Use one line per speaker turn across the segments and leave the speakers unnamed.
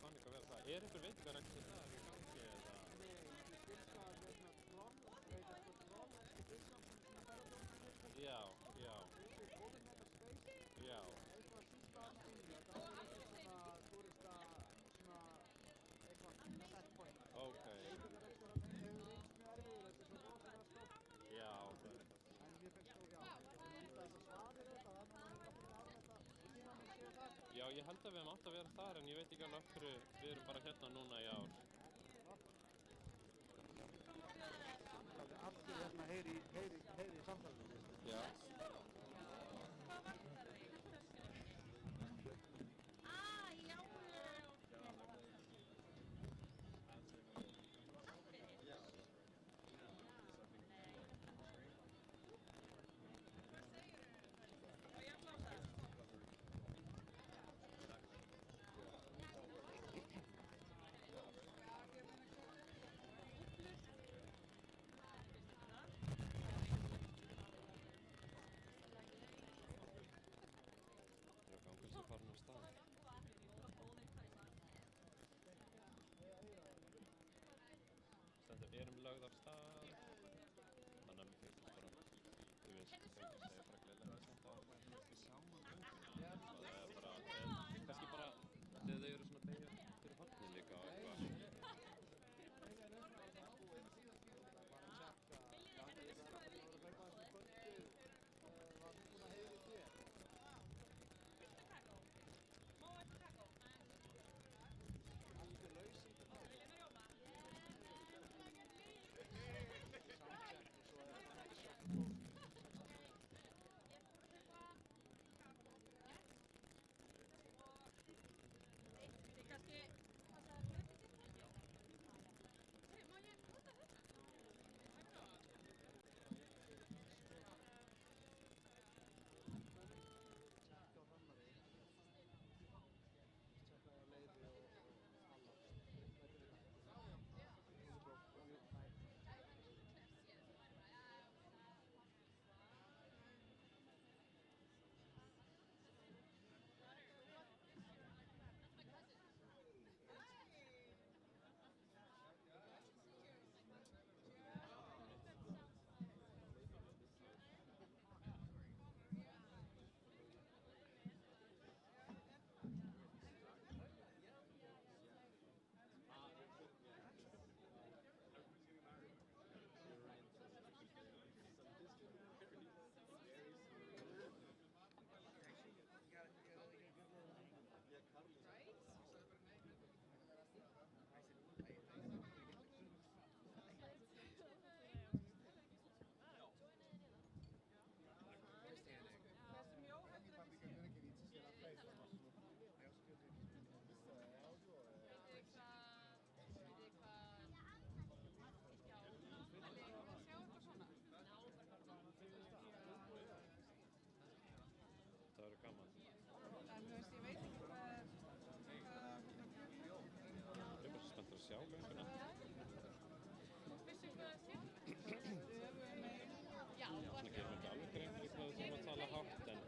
Sonic að vera það. Einhver veitingarekstur þar í gangi eða?
Nei, ég skilst að Troll, Troll,
Já. Já.
Eitthvað sísta ástýrni, það er svona túrista, eitthvað set point.
Okay.
Veitingareksturinn hefur reynst mjög erfiður, þetta svo rosalega stórt.
Já, það er
En ég finnst þó, já, ég finnst þess að svaðir þetta, þannig að við erum að þetta í tímanum séu þar.
Já, ég held að við hefum átt að vera þar en ég veit ekki alveg af hverju við erum bara hérna núna í ár.
Allir hérna heyri í samtalinu.
Já. Farin af stað. Stendur erum lögð af stað. Þannig að mér finnst bara, þú veist, það segja bara gleðilega samt á. Það er bara, kannski bara þegar þau eru svona beygja fyrir hornin líka og eitthvað. Það verður gaman.
En þú veist, ég veit ekki hvað
Ég er bara spenntur að sjá gönguna.
Vissu hvað það sé? Já,
Svona gerum við ekki alveg grein fyrir hvað við þurfum að tala hátt en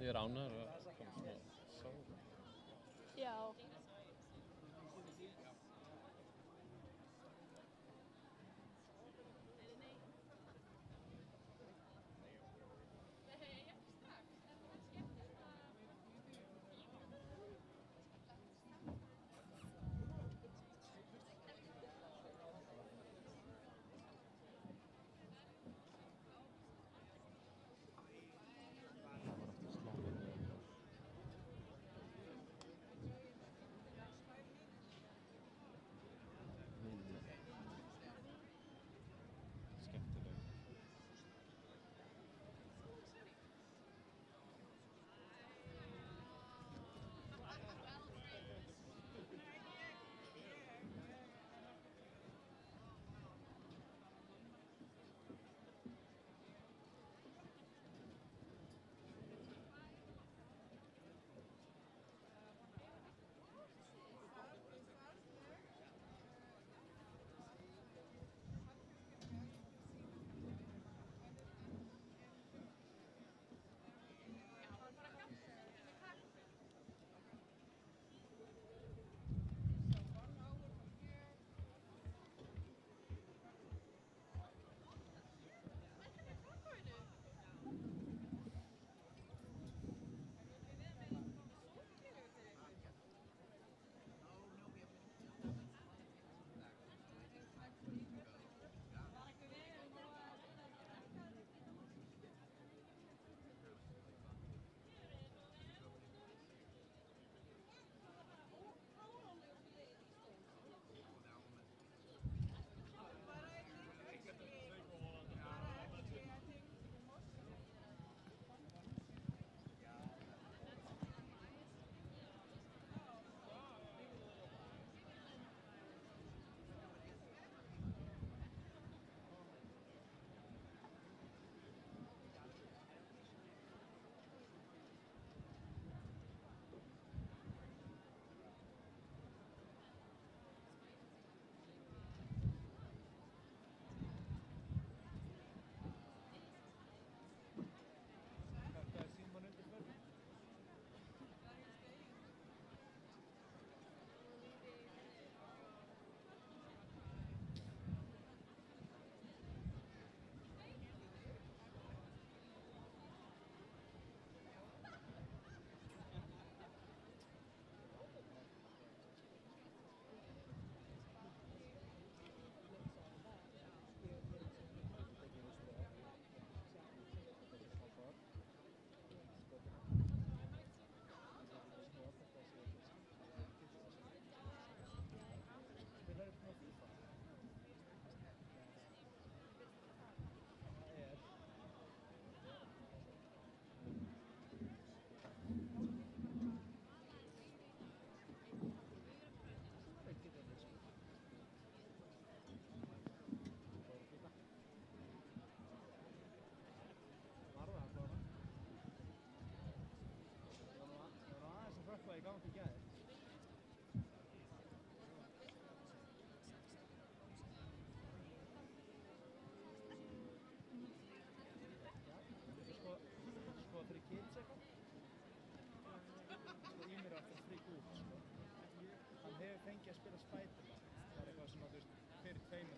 ég er ánægður að koma svona sól.
Já.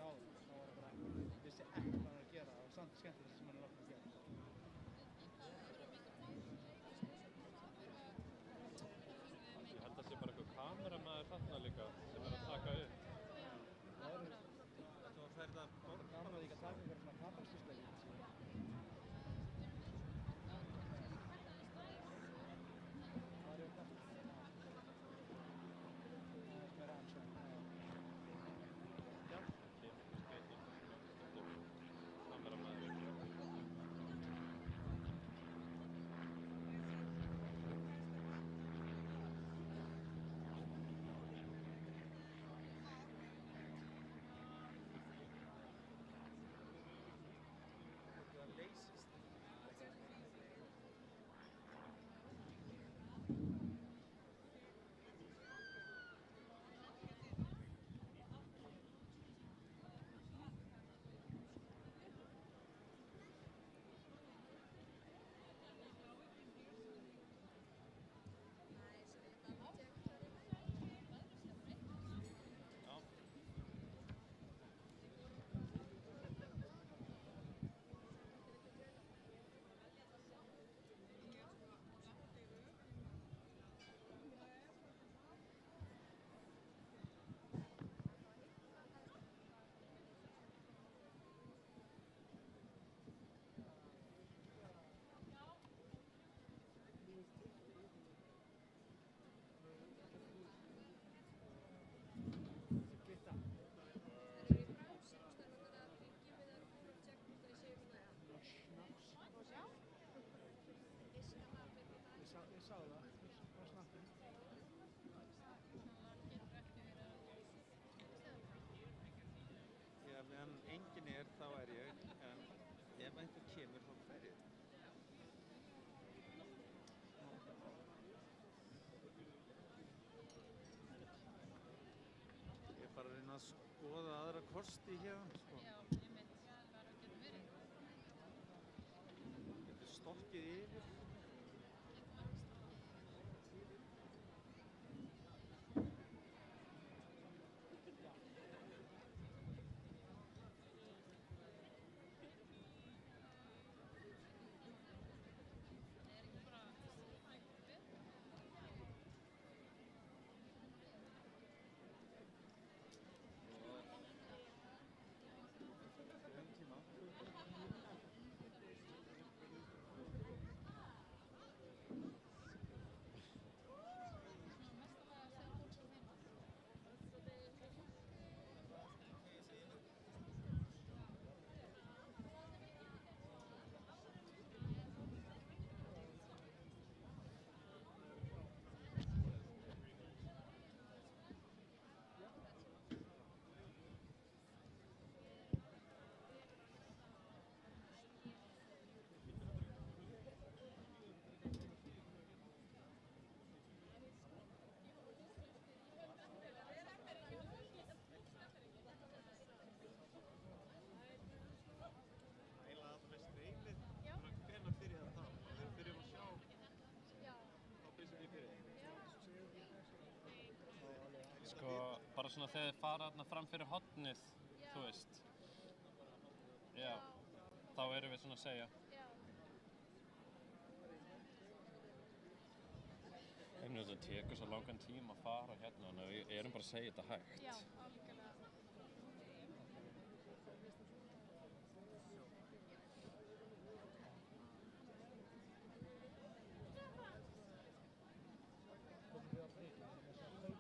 áður, þá var það bara, vissi ekki hvað hann var að gera, það var samt skemmtilegt sem hann er alltaf að gera.
Ég held að sé bara eitthvað kameramaður þarna líka sem að taka upp.
Það eru
Þú ferð að
kamerað líka að taka einhverja svona kamerastýrsleiki. Það eru þetta. Það er meira ansvar. Já.
Kameramaður. Ég sá það, á snappinu. Já, meðan enginn er þá er ég, en ef einhver kemur þá fer ég. Ég er bara að reyna að skoða aðra kosti hérna, sko.
Já, einmitt, hvar það getur verið.
Getur stokkið yfir. Sko, bara svona þegar þið fara þarna fram fyrir hornið, þú veist. Já, þá erum við svona að segja. Það tekur svo langan tíma að fara hérna, þannig að við erum bara að segja þetta hægt.
Já, algjörlega.
Komum við að breyta, það er svona kaupið.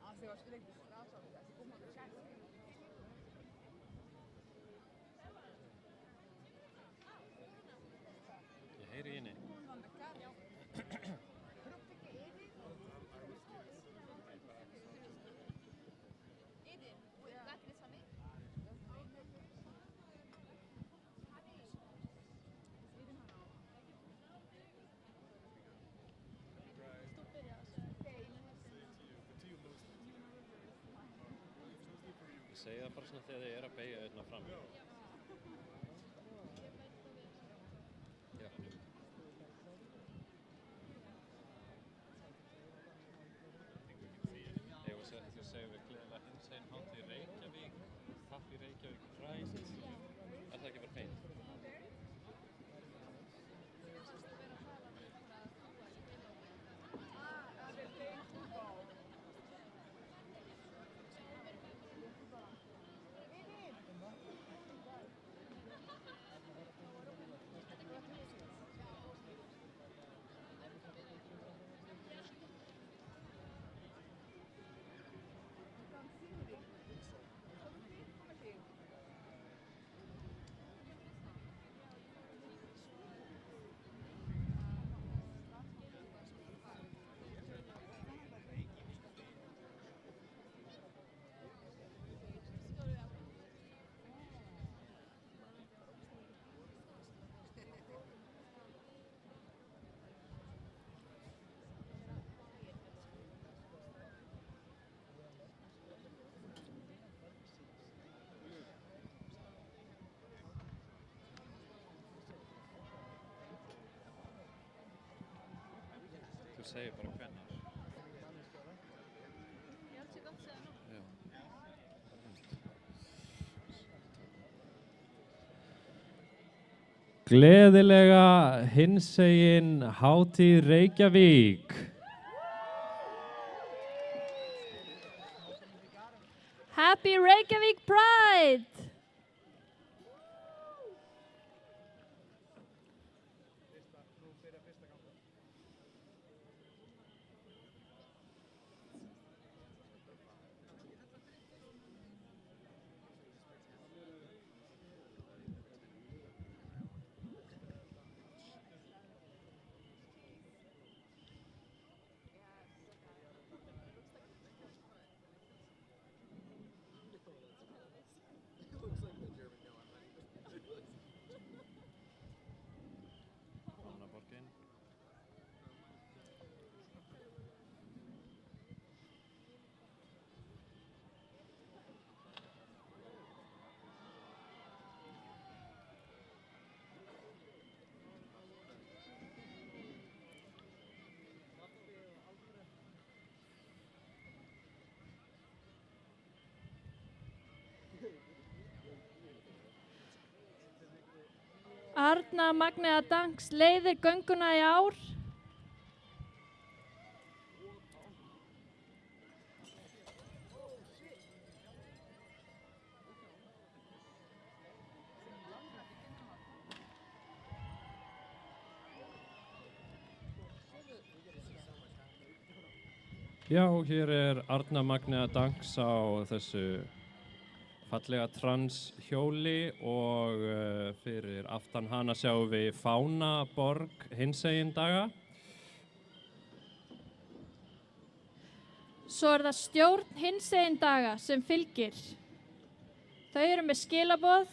Hace bastante que estaba así como que ya.
Segja það bara svona þegar þið að beygja hérna fram. Já. Þú segir við gleðilega hinsegin hátíð í Reykjavík, Happy Reykjavík Pride. Er það ekki bara fínt? Þú segir bara hvenær.
Ég held sér gott segja nú.
Já. Gleðilega hinsegin hátíð Reykjavík.
Happy Reykjavík Pride!
Mannaborgin.
Arna Magnea Danks leiðir gönguna í ár.
Já, hér Arna Magnea Danks á þessu fallega transhjóli og fyrir aftan hana sjáum við Fánaborg hinsegin daga.
Svo það stjórn hinsegin daga sem fylgir. Þau eru með skilaboð.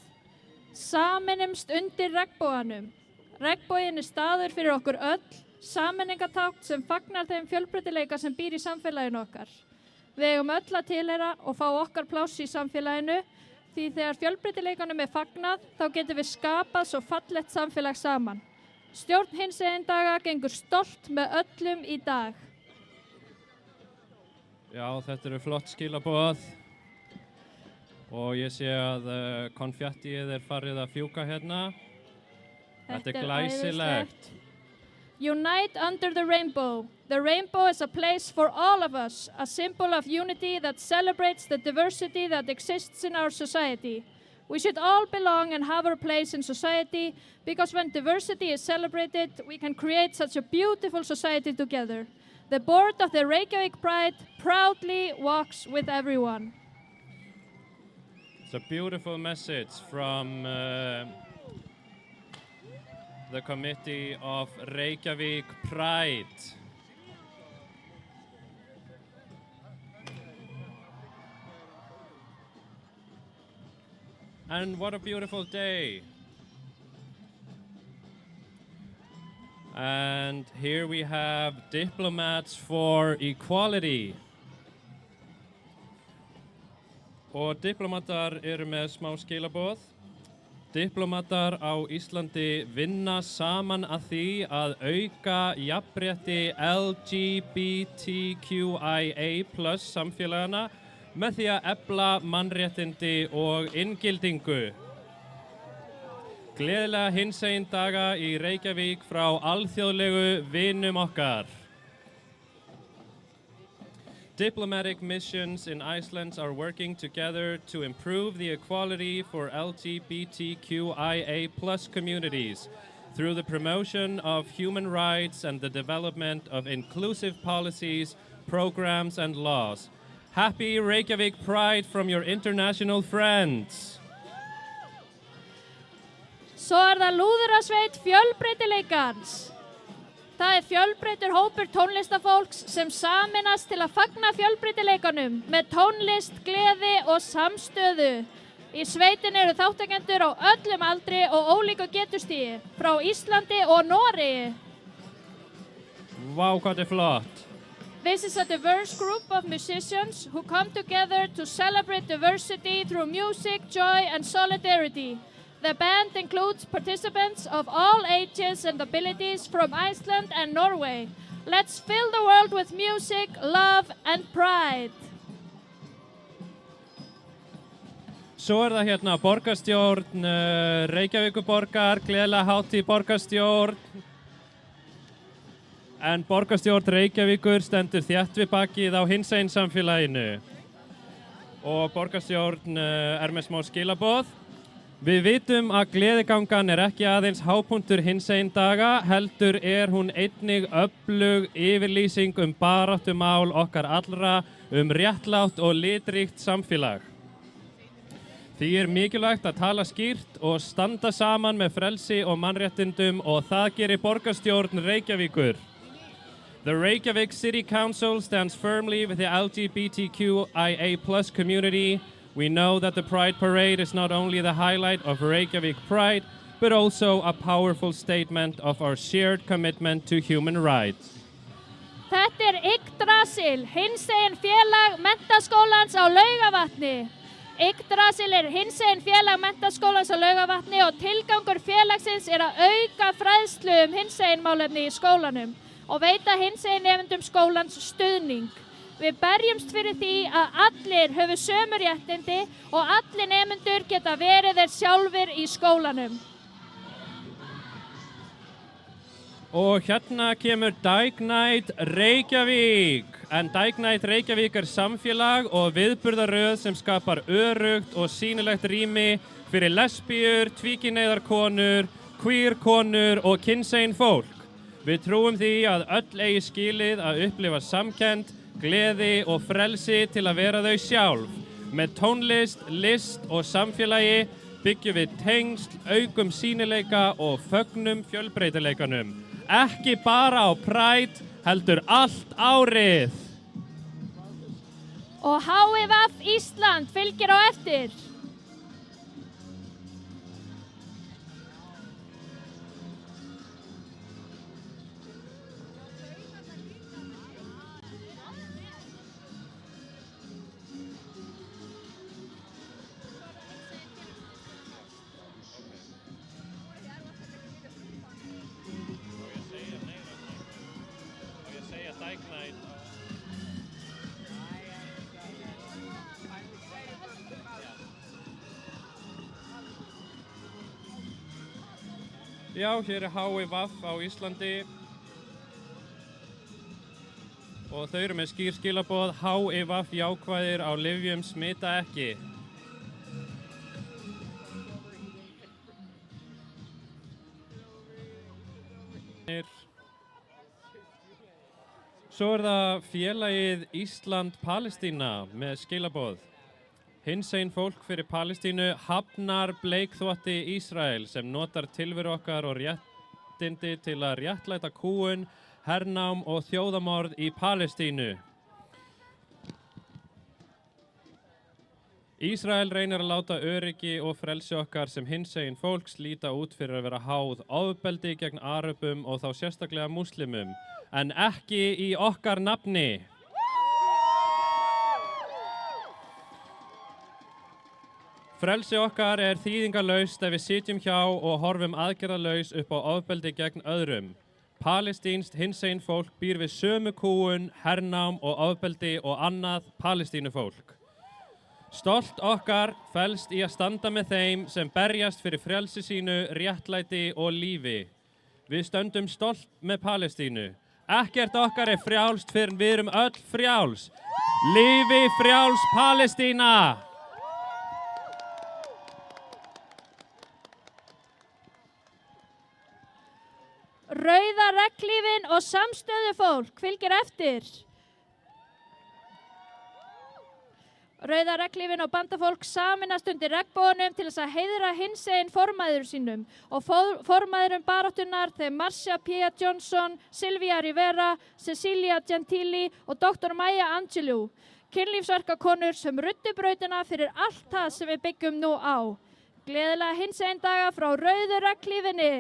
Sameinumst undir regnboganum. Regnboginn staður fyrir okkur öll. Sameiningatákn sem fagnar þeim fjölbreytileika sem býr í samfélaginu okkar. Við eigum öll að tilheyra og fá okkar pláss í samfélaginu því þegar fjölbreytileikanum fagnað þá getum við skapað svo fallegt samfélag saman. Stjórn hinsegin daga gengur stolt með öllum í dag.
Já, þetta eru flott skilaboð og ég sé að konfettið farið að fjúka hérna. Þetta glæsilegt.
Unite under the rainbow. The rainbow is a place for all of us, a symbol of unity that celebrates the diversity that exists in our society. We should all belong and have our place in society because when diversity is celebrated, we can create such a beautiful society together. The board of the Reykjavík Pride proudly walks with everyone.
It's a beautiful message from the committee of Reykjavík Pride. And what a beautiful day. And here we have diplomats for equality. Og diplomatar eru með smá skilaboð. Diplomatar á Íslandi vinna saman að því að auka jafnrétti LGBTQIA+ samfélagana með því að efla mannréttindi og inngildingu. Gleðilega hinsegin daga í Reykjavík frá alþjóðlegu vinum okkar. Diplomatic missions in Iceland are working together to improve the equality for LGBTQIA+ communities through the promotion of human rights and the development of inclusive policies, programs and laws. Happy Reykjavik Pride from your international friends.
Svo það lúðrasveit fjölbreytileikans. Það fjölbreyttur hópur tónlistafólks sem saminast til að fagna fjölbreytileikanum með tónlist, gleði og samstöðu. Í sveitin eru þáttakendur á öllum aldri og ólíku getustígi, frá Íslandi og Noregi.
Vá, hvað flott!
This is a diverse group of musicians who come together to celebrate diversity through music, joy and solidarity. The band includes participants of all ages and abilities from Iceland and Norway. Let's fill the world with music, love and pride.
Svo það hérna borgarstjórn Reykjavíkurborgar, gleðilega hátíð borgarstjórn. En borgarstjórn Reykjavíkur stendur þétt við bakið á hinsegin samfélaginu. Og borgarstjórn með smá skilaboð. Við vitum að gleðigangan ekki aðeins hápunktur hinsegin daga, heldur hún einnig öflug yfirlýsing baráttumál okkar allra réttlátt og litríkt samfélag. Því mikilvægt að tala skýrt og standa saman með frelsi og mannréttindum og það gerir borgarstjórn Reykjavíkur. The Reykjavik City Council stands firmly with the LGBTQIA+ community. We know that the Pride Parade is not only the highlight of Reykjavik Pride, but also a powerful statement of our shared commitment to human rights.
Þetta Yggdrasil, hinsegin félag menntaskólans á Laugavatni. Yggdrasil hinsegin félag menntaskólans á Laugavatni og tilgangur félagsins að auka fræðslu hinsegin málefni í skólanum og veita hinsegin nemendum skólans stuðning. Við berjumst fyrir því að allir höfðu sömu réttindi og allir nemendur geta verið þeir sjálfir í skólanum.
Og hérna kemur Dyke Night Reykjavík. En Dyke Night Reykjavík samfélag og viðburðaröð sem skapar örugt og sýnilegt rými fyrir lesbíur, tvíkynhneigðar queer konur og kynsegin fólk. Við trúum því að öll eigi skilið að upplifa samkennd, gleði og frelsi til að vera þau sjálf. Með tónlist, list og samfélagi byggjum við tengsl, aukum sýnileika og fögnum fjölbreytileikanum. Ekki bara á Pride, heldur allt árið.
Og HIVF Ísland fylgir á eftir.
Já, hér HIVF á Íslandi og þau eru með skýr skilaboð. HIVF jákvæðir á lyfjum smita ekki. Svo það félagið Ísland-Palestína með skilaboð. Hinsegin fólk fyrir Palestínu hafnar bleikþvotti Ísrael sem notar tilveru okkar og réttindi til að réttlæta kúgun, hernám og þjóðamorð í Palestínu. Ísrael reynir að láta öryggi og frelsi okkar sem hinsegin fólks líta út fyrir að vera háð ofbeldi gegn Aröbum og þá sérstaklega múslimum, en ekki í okkar nafni. Frelsi okkar þýðingarlaust ef við sitjum hjá og horfum aðgerðalaus upp á ofbeldi gegn öðrum. Palestínst hinsegin fólk býr við sömu kúgun, hernám og ofbeldi og annað Palestínufólk. Stolt okkar felst í að standa með þeim sem berjast fyrir frelsi sínu, réttlæti og lífi. Við stöndum stolt með Palestínu. Ekkert okkar frjálst fyrr en við erum öll frjáls. Lífi frjáls Palestína!
Rauða regnhlífin og samstöðu fólk fylgir eftir. Rauða regnhlífin og bandafólk saminast undir regnboganum til þess að heiðra hinsegin formæður sínum og formæðurum baráttunnar þeim Marcia P. Johnson, Sylvia Rivera, Cecilia Gentili og Dr. Maya Angelou. Kynlífsverkakonur sem ruddu brautina fyrir allt það sem við byggjum nú á. Gleðilega hinsegin daga frá Rauðu regnhlífinni.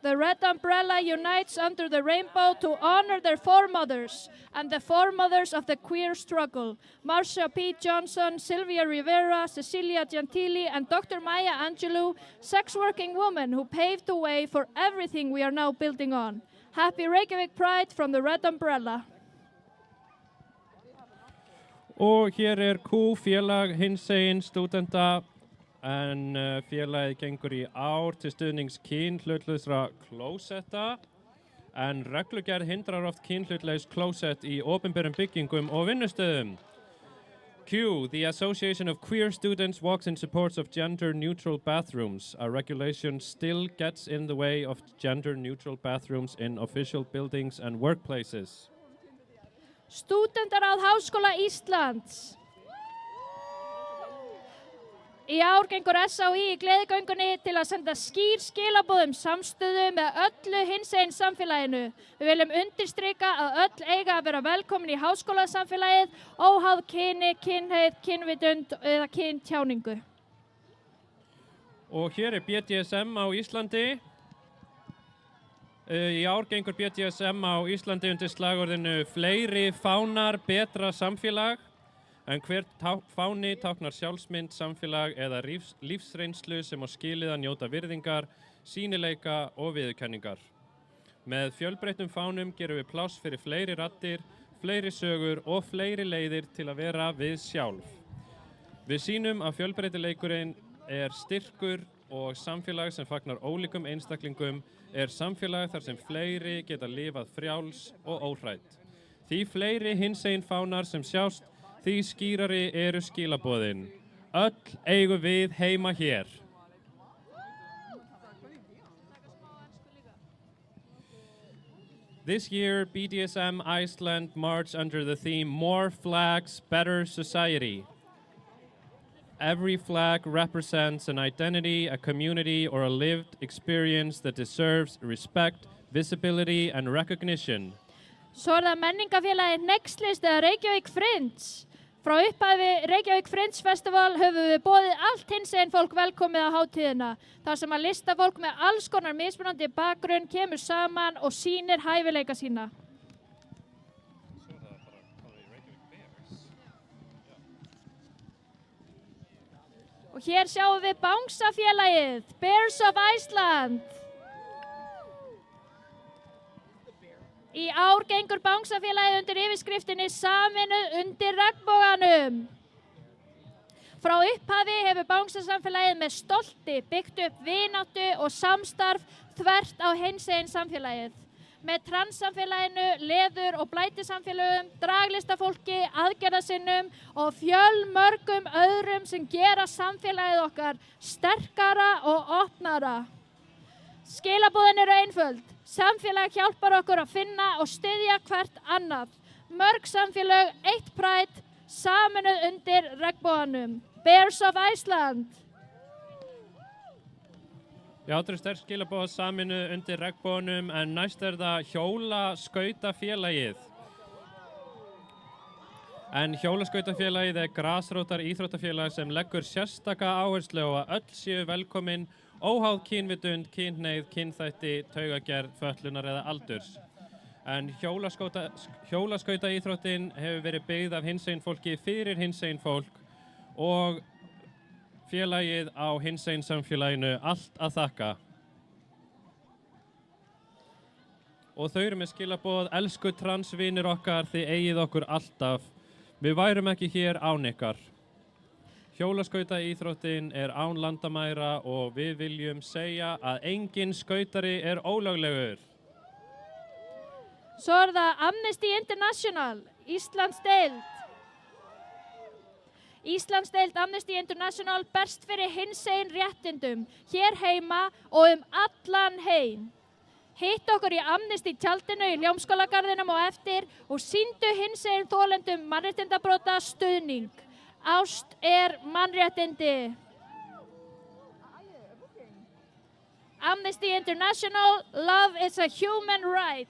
The red umbrella unites under the rainbow to honor their foremothers and the foremothers of the queer struggle. Marcia P. Johnson, Sylvia Rivera, Cecilia Gentili, and Dr. Maya Angelou, sex-working women who paved the way for everything we are now building on. Happy Reykjavík Pride from the red umbrella.
Og hér Q, félag hinsegin stúdenta, en félagið gengur í ár til stuðnings kynhlutlausra klósetta, en reglugerð hindrar oft kynhlutlaus klósett í opinberum byggingum og vinnustöðum. Q, the Association of Queer Students walks in support of gender-neutral bathrooms. A regulation still gets in the way of gender-neutral bathrooms in official buildings and workplaces.
Stúdentar Háskóla Íslands. Í ár gengur SAÍ í gleðigöngunni til að senda skýr skilaboð samstöðu með öllu hinsegin samfélaginu. Við viljum undirstrika að öll eiga að vera velkomin í háskólasamfélagið, óháð kyni, kynhneigð, kynvitund eða kyntjáningu.
Og hér BDSM á Íslandi. Í ár gengur BDSM á Íslandi undir slagorðinu Fleiri fánar, betra samfélag. En hver fáni táknar sjálfsmynd, samfélag eða lífsreynslu sem á skilið að njóta virðingar, sýnileika og viðurkenningar. Með fjölbreyttum fánum gerum við pláss fyrir fleiri raddir, fleiri sögur og fleiri leiðir til að vera við sjálf. Við sýnum að fjölbreytileikurinn styrkur og samfélag sem fagnar ólíkum einstaklingum samfélag þar sem fleiri geta lifað frjáls og óhrædd. Því fleiri hinsegin fánar sem sjást, því skýrari eru skilaboðin. Öll eigum við heima hér. This year, BDSM Iceland marched under the theme More Flags, Better Society. Every flag represents an identity, a community, or a lived experience that deserves respect, visibility, and recognition.
Svo það menningafélagið Nextlist eða Reykjavík Friends. Frá upphafi Reykjavík Friends Festival höfum við boðið allt hinsegin fólk velkomið á hátíðina. Þar sem að listafólk með alls konar mismunandi bakgrunn kemur saman og sýnir hæfileika sína. Og hér sjáum við Bangsafélagið, Bears of Iceland. Í ár gengur Bangsafélagið undir yfirskriftinni Sameinuð undir regnboganum. Frá upphafi hefur Bangsasamfélagið með stolti byggt upp vináttu og samstarf þvert á hinsegin samfélagið. Með transsamfélaginu, leður- og blætisamfélögum, draglistafólki, aðgerðasinnum og fjölmörgum öðrum sem gera samfélagið okkar sterkara og opnara. Skilaboðin eru einföld. Samfélag hjálpar okkur að finna og styðja hvert annað. Mörg samfélög, eitt Pride, sameinuð undir regnboganum. Bears of Iceland.
Já, þetta sterk skilaboð sameinuð undir regnboganum, en næst það hjólaskautafélagið. En hjólaskautafélagið grasrótar íþróttafélag sem leggur sérstaka áherslu á að öll séu velkomin óháð kynvitund, kynhneigð, kynþætti, taugagerð, fötlunar eða aldurs. En hjólaskautaíþróttin hefur verið byggð af hinsegin fólki fyrir hinsegin fólk og félagið á hinsegin samfélaginu allt að þakka. Og þau eru með skilaboð, elsku transvinir okkar, þið eigið okkur alltaf. Við værum ekki hér án ykkar. Hjólaskautaíþróttin er án landamæra og við viljum segja að engin skautari er ólöglegur.
Svo er það Amnesty International, Íslandsdeild. Íslandsdeild Amnesty International berst fyrir hinsegin réttindum hér heima og allan heim. Hitt okkur í Amnesty tjaldinu í Ljómskólagarðinum og eftir og sýndu hinsegin þolendum mannréttindabrota stuðning. Ást er mannréttindi. Amnesty International, love is a human right.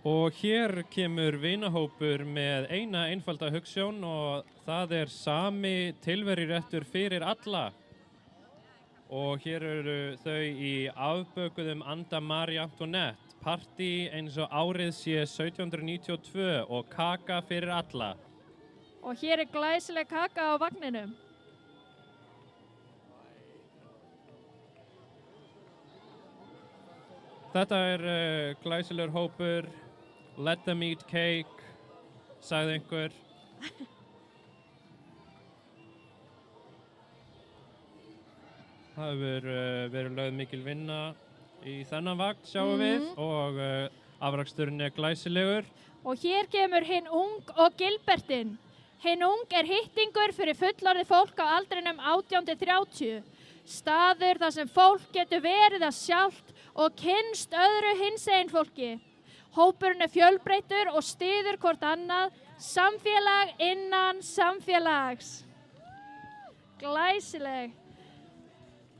Og hér kemur vinahópur með eina einfalda hugsjón og það er sami tilveruréttur fyrir alla. Og hér eru þau í afbökuðum anda Marie Antoinette, partí eins og árið sé 1792 og kaka fyrir alla.
Og hér er glæsileg kaka á vagninum.
Þetta er glæsilegur hópur. Let them eat cake, sagði einhver. Það hefur verið lögð mikil vinna í þennan vagn, sjáum við, og afraksturinn er glæsilegur.
Og hér kemur hinn ung og Gilbertinn. Hinn ung er hittingur fyrir fullorðið fólk á aldrinum 18–30. Staður þar sem fólk getur verið það sjálft og kynnst öðru hinsegin fólki. Hópurinn er fjölbreyttur og styður hvort annað, samfélag innan samfélags. Glæsileg.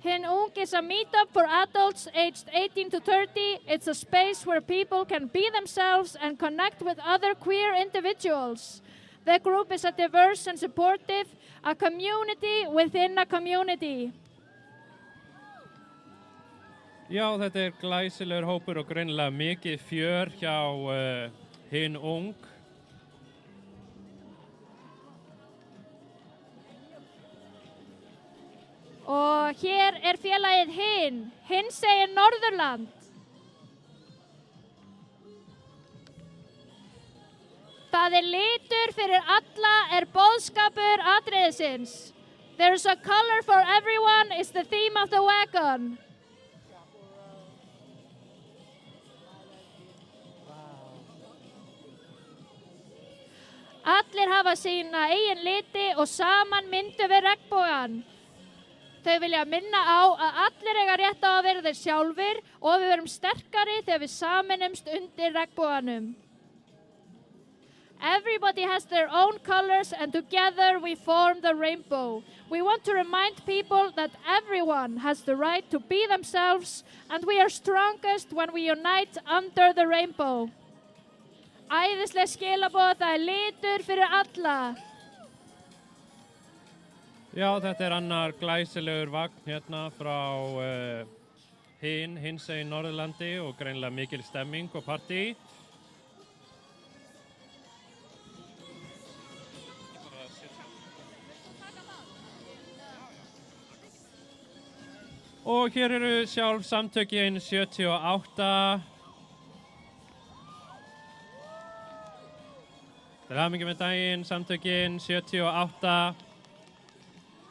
Hinn ung is a meetup for adults aged 18–30. It's a space where people can be themselves and connect with other queer individuals. The group is a diverse and supportive, a community within a community.
Já, þetta er glæsilegur hópur og greinilega mikið fjör hjá hinn ung.
Og hér er félagið hinsegin Norðurland. Það er litur fyrir alla er boðskapur atriðisins. There's a color for everyone is the theme of the wagon. Allir hafa sína eigin liti og saman myndu við regnbogann. Þau vilja minna á að allir eiga rétt á að vera þeir sjálfir og við verum sterkari þegar við saminumst undir regnboganum. Everybody has their own colors and together we form the rainbow. We want to remind people that everyone has the right to be themselves and we are strongest when we unite under the rainbow. Æðisleg skilaboð, það er litur fyrir alla.
Já, þetta er annar glæsilegur vagn hérna frá hinsegin Norðurlandi og greinilega mikil stemming og partí. Og hér eru sjálf samtökin 78. Til hamingju með daginn, samtökin 78.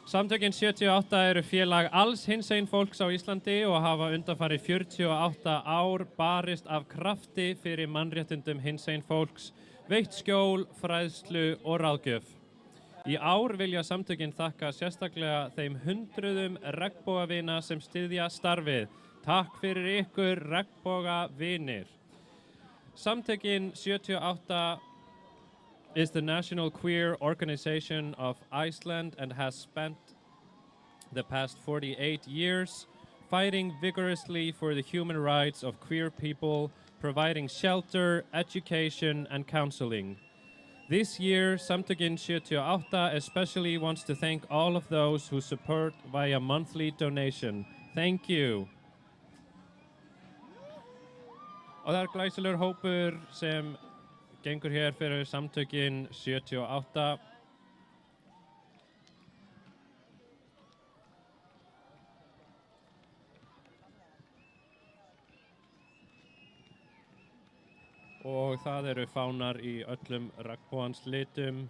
Samtökin 78 eru félag alls hinsegin fólks á Íslandi og hafa undanfarið 48 ár barist af krafti fyrir mannréttindum hinsegin fólks, veitt skjól, fræðslu og ráðgjöf. Í ár vilja samtökin þakka sérstaklega þeim hundruðum regnbogavina sem styðja starfið. Takk fyrir ykkur regnbogavinir. Samtökin 78 is the national queer organization of Iceland and has spent the past 48 years fighting vigorously for the human rights of queer people, providing shelter, education, and counseling. This year, Samtökin 78 especially wants to thank all of those who support via monthly donation. Thank you. Og það glæsilegur hópur sem gengur hér fyrir Samtökin 78. Og það eru fánar í öllum regnbogans litum.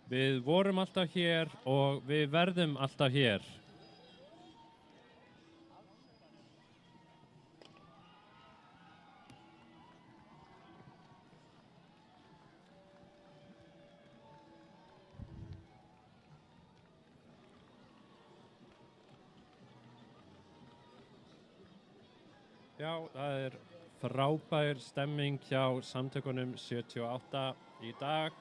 Við vorum alltaf hér og við verðum alltaf hér. Já, það er frábær stemming hjá Samtökunum 78 í dag.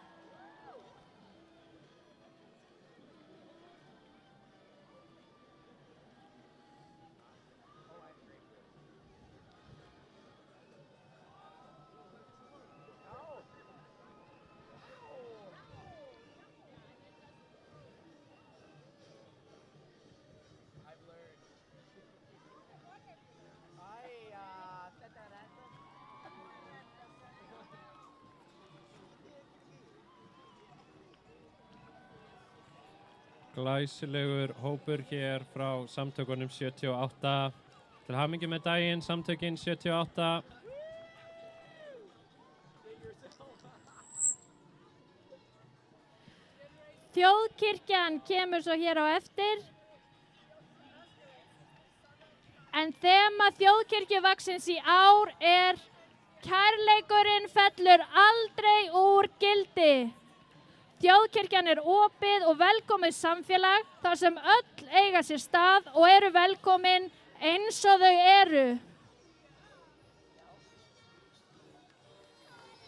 Glæsilegur hópur hér frá Samtökunum 78. Til hamingju með daginn, Samtökin 78.
Þjóðkirkjan kemur svo hér á eftir. En þema þjóðkirkjuvaksins í ár er kærleikurinn fellur aldrei úr gildi. Þjóðkirkjan er opið og velkomið samfélag þar sem öll eiga sér stað og eru velkomin eins og þau eru.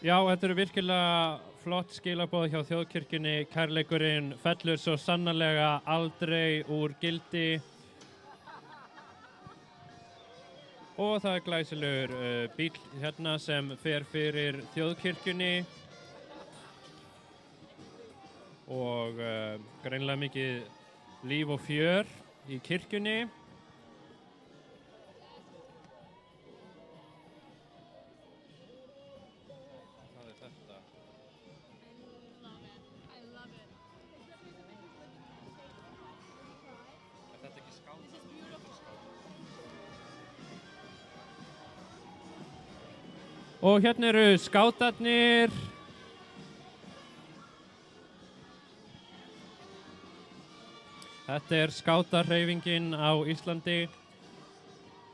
Já, þetta eru virkilega flott skilaboð hjá Þjóðkirkjunni. Kærleikurinn fellur svo sannarlega aldrei úr gildi. Og það er glæsilegur bíll hérna sem fer fyrir Þjóðkirkjunni. Og greinilega mikið líf og fjör í kirkjunni. Hvað er þetta?
I love it.
Er þetta ekki skát?
This is beautiful.
Og hérna eru skátarnir. Þetta er skátahreyfingin á Íslandi,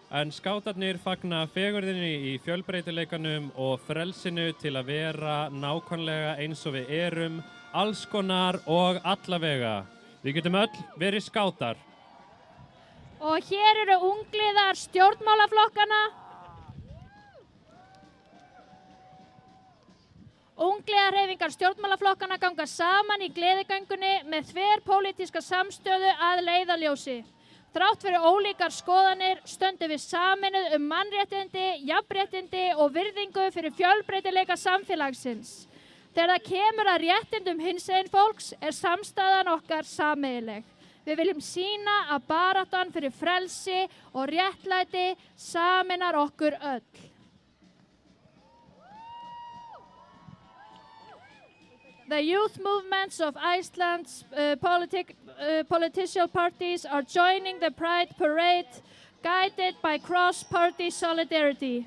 en skátarnir fagna fegurðinni í fjölbreytileikanum og frelsinu til að vera nákvæmlega eins og við erum, alls konar og allavega. Við getum öll verið skátar.
Og hér eru ungliðar stjórnmálaflokkana. Ungliðarhreyfingar stjórnmálaflokkana ganga saman í gleðigöngunni með þverpólitíska samstöðu að leiðarljósi. Þrátt fyrir ólíkar skoðanir stöndum við sameinuð mannréttindi, jafnréttindi og virðingu fyrir fjölbreytileika samfélagsins. Þegar það kemur að réttindum hinsegin fólks er samstæðan okkar sameiginleg. Við viljum sýna að baráttan fyrir frelsi og réttlæti sameinar okkur öll. The youth movements of Iceland's political parties are joining the Pride Parade, guided by cross-party solidarity.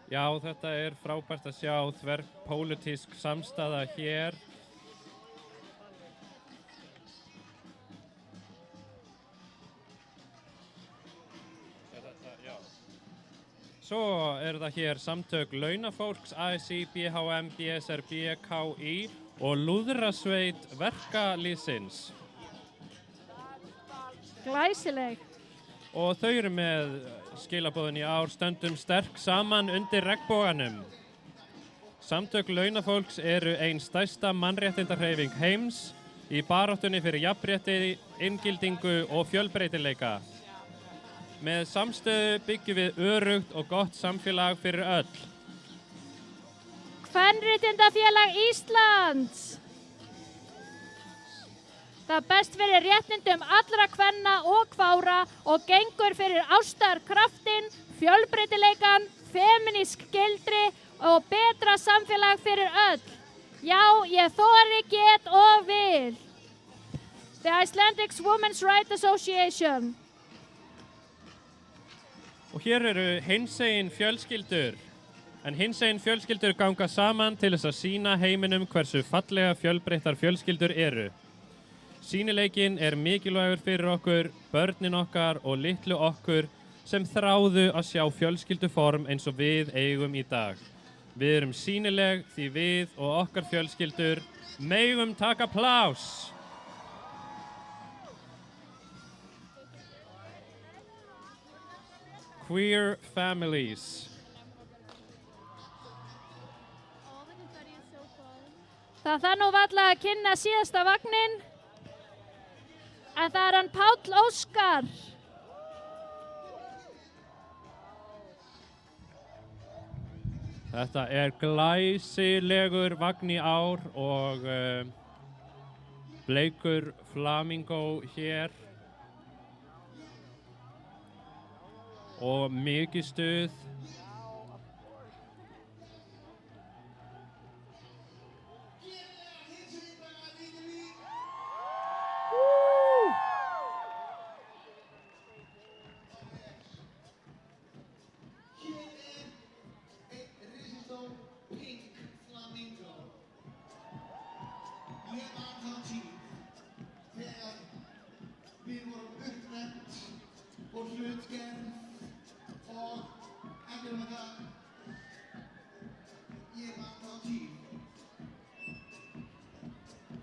Já, þetta er frábært að sjá þverpólitísk samstaða hér. Svo eru það hér samtök launafólks, ASÍ, BHM, BSRB, KÍ og lúðrasveit verkalýðsins.
Glæsileg.
Og þau eru með skilaboðin í ár, stöndum sterk saman undir regnboganum. Samtök launafólks eru ein stærsta mannréttindahreyfing heims í baráttunni fyrir jafnrétti, inngildingu og fjölbreytileika. Með samstöðu byggjum við örugt og gott samfélag fyrir öll.
Kvenréttindafélag Íslands. Það best fyrir réttindum allra kvenna og kvára og gengur fyrir ástarkraftinn, fjölbreytileikan, femínísk gildri og betra samfélag fyrir öll. Já, ég þori, get og vil. The Icelandic Women's Rights Association.
Og hér eru hinsegin fjölskyldur. En hinsegin fjölskyldur ganga saman til þess að sýna heiminum hversu fallega fjölbreyttar fjölskyldur eru. Sýnileikinn er mikilvægur fyrir okkur, börnin okkar og litlu okkur sem þráðu að sjá fjölskylduform eins og við eigum í dag. Við erum sýnileg því við og okkar fjölskyldur megum taka plás. Queer families.
Það þarf nú varla að kynna síðasta vagninn, en það er hann Páll Óskar.
Þetta er glæsilegur vagn í ár og bleikur flamingó hér og mikið stuð.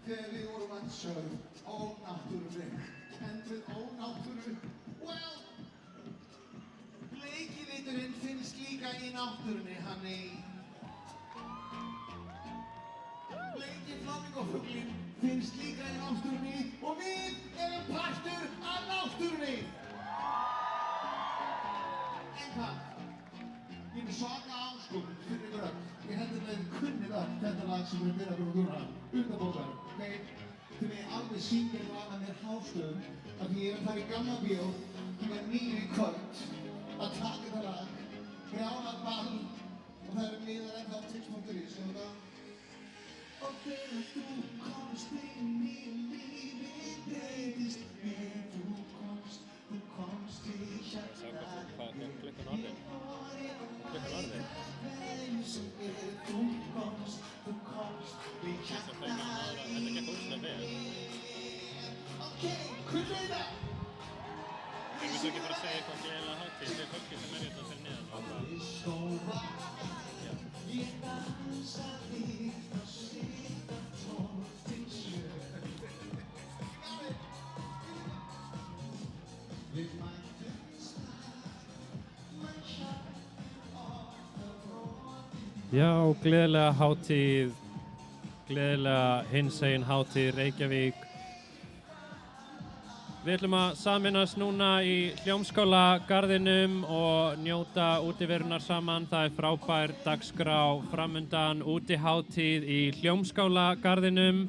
Þegar við vorum að sögð ónáttúruleg, kennd við ónáttúru. Well, bleiki liturinn finnst líka í náttúrunni, Hanni. Bleiki flamingófuglinn finnst líka í náttúrunni og við erum partur af náttúrunni. En hvað? Ég er svaka áskorun fyrir ykkur öll. Ég held að þið kunnið öll þetta lag sem við byrjað fyrir úr utanbókar. Okay? Þið megið alveg syngja og annað mér hástöðum af því ég er að fara í gamla bíó með 9 í kvöld að taka þetta lag, brjálað ball og það eru miðar ennþá tix.is og þegar þú komst inn í lífið breytist þegar þú komst í hjarta
Hvað er klukkan orðin? Klukkan orðin?
Þú komst í hjarta
Þetta gekk óslega vel.
Ok, hvernig er það?
Ég vil ekki bara segja eitthvað gleðilega hátíð til fólki sem er hérna fyrir neðan. Já, gleðilega hátíð, gleðilega hinsegin hátíð Reykjavík. Við ætlum að sameinast núna í Hljómskálagarðinum og njóta útiverunar saman. Það er frábær dagskrá framundan, útihátíð í Hljómskálagarðinum.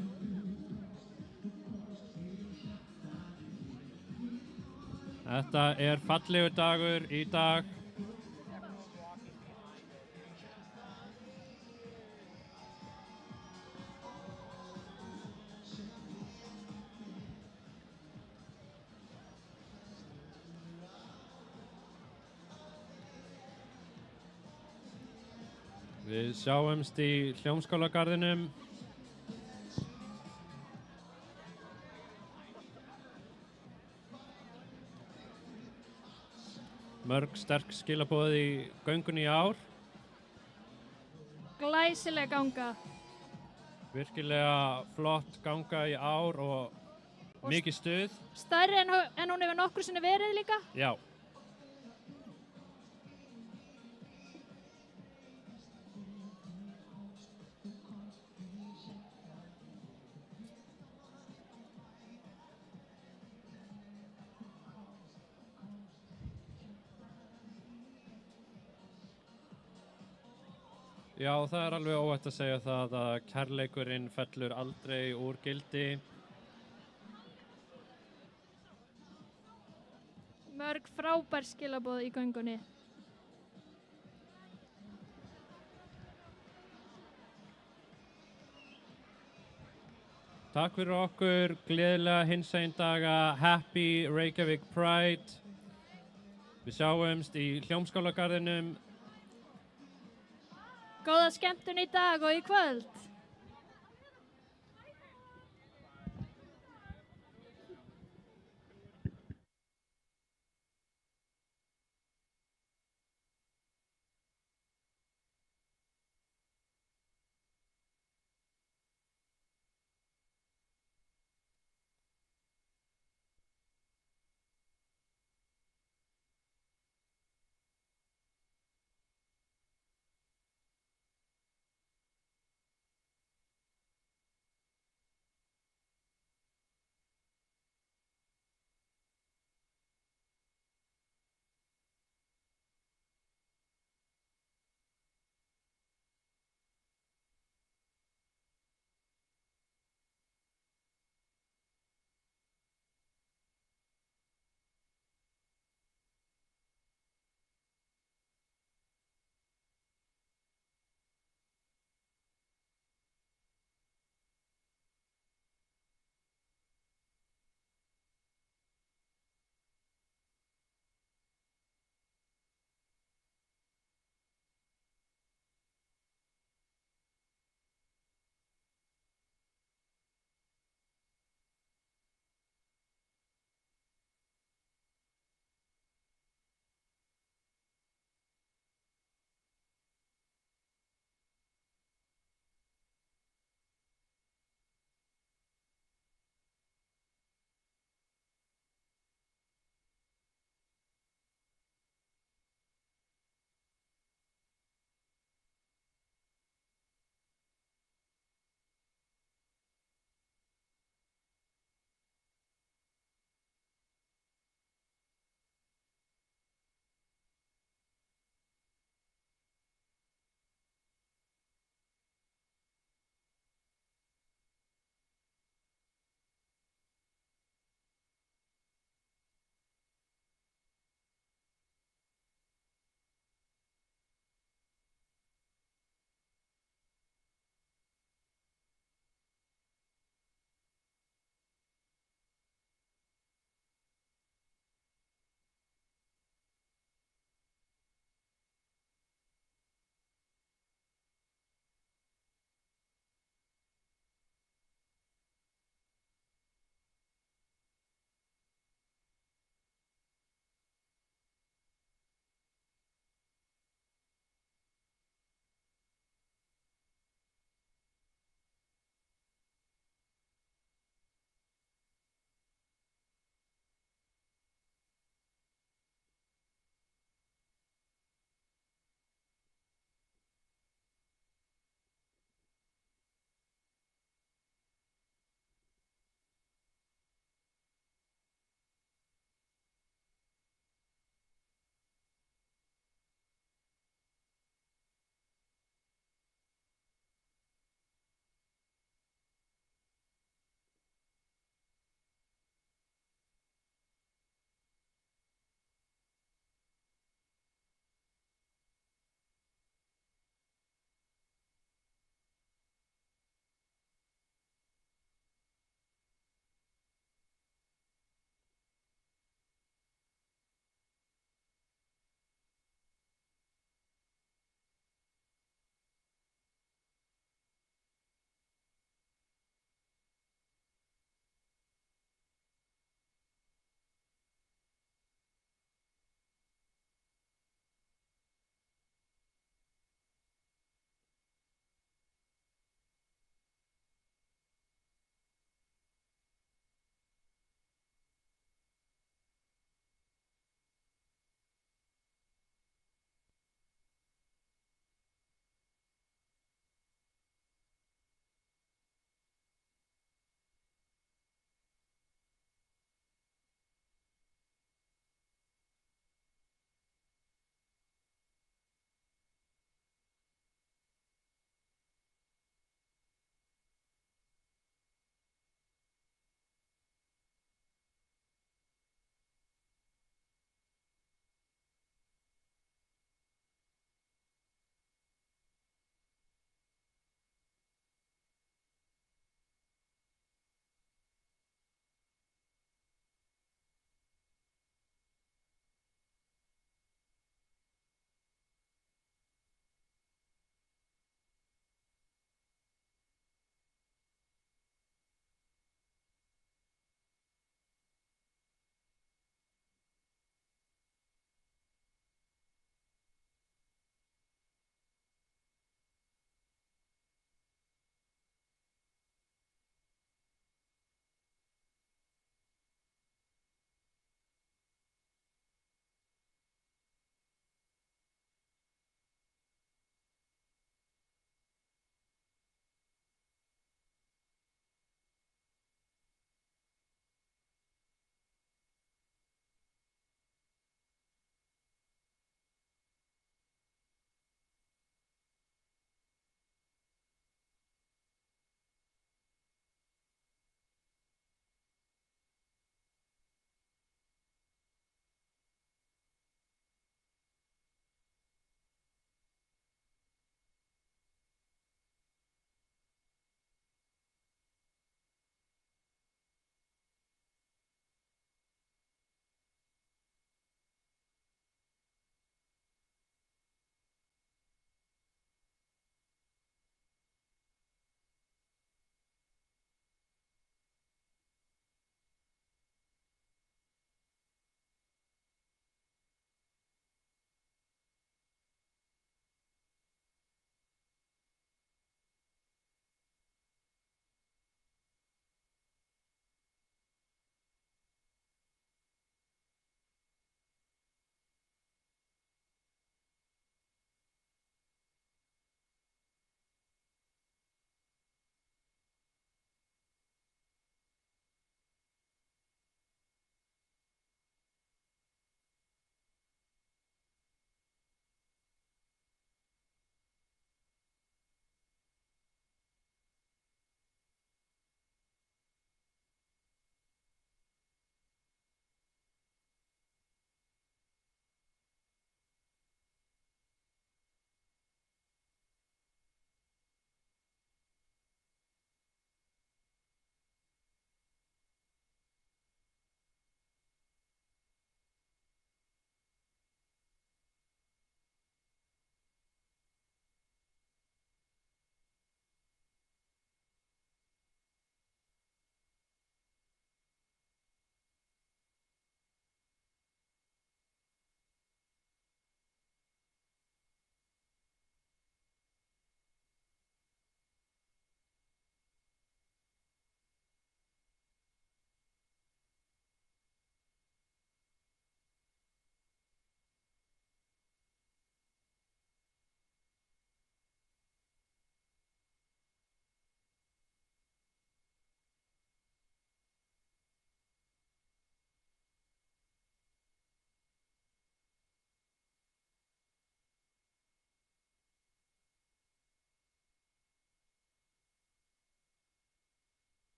Þetta er fallegur dagur í dag. Við sjáumst í Hljómskálagarðinum. Mörg sterk skilaboð í göngunni í ár.
Glæsileg ganga.
Virkilega flott ganga í ár og mikið stuð.
Stærri en hún hefur nokkru sinni verið líka.
Já. Já, það er alveg óhætt að segja það að kærleikurinn fellur aldrei úr gildi.
Mörg frábær skilaboð í göngunni.
Takk fyrir okkur, gleðilega hinsegin daga, Happy Reykjavík Pride. Við sjáumst í Hljómskálagarðinum.
Góða skemmtun í dag og í kvöld.